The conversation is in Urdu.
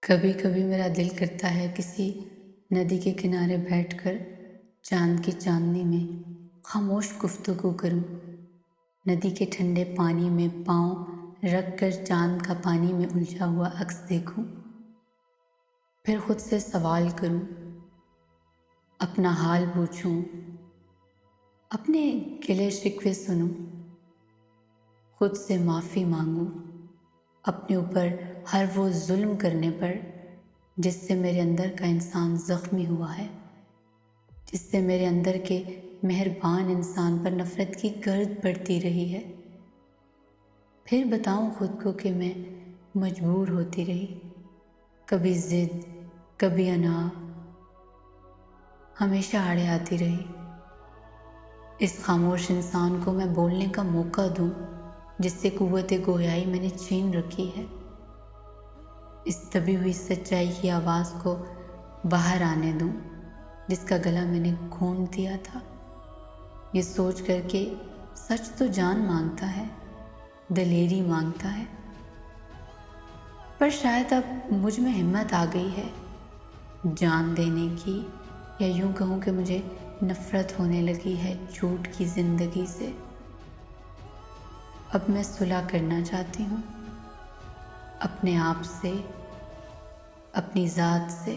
کبھی کبھی میرا دل کرتا ہے کسی ندی کے کنارے بیٹھ کر چاند کی چاندنی میں خاموش گفتگو کروں، ندی کے ٹھنڈے پانی میں پاؤں رکھ کر چاند کا پانی میں الجھا ہوا عکس دیکھوں، پھر خود سے سوال کروں، اپنا حال پوچھوں، اپنے گلے شکوے سنوں، خود سے معافی مانگوں اپنے اوپر ہر وہ ظلم کرنے پر جس سے میرے اندر کا انسان زخمی ہوا ہے، جس سے میرے اندر کے مہربان انسان پر نفرت کی گرد پڑتی رہی ہے۔ پھر بتاؤں خود کو کہ میں مجبور ہوتی رہی، کبھی ضد، کبھی انا، ہمیشہ آڑے آتی رہی۔ اس خاموش انسان کو میں بولنے کا موقع دوں جس سے قوت گویائی میں نے چھین رکھی ہے، اس دبی ہوئی سچائی کی آواز کو باہر آنے دوں جس کا گلا میں نے گھونٹ دیا تھا، یہ سوچ کر کہ سچ تو جان مانگتا ہے، دلیری مانگتا ہے، پر شاید اب مجھ میں ہمت آ گئی ہے جان دینے کی، یا یوں کہوں کہ مجھے نفرت ہونے لگی ہے جھوٹ کی زندگی سے۔ اب میں صلح کرنا چاہتی ہوں اپنے آپ سے، اپنی ذات سے۔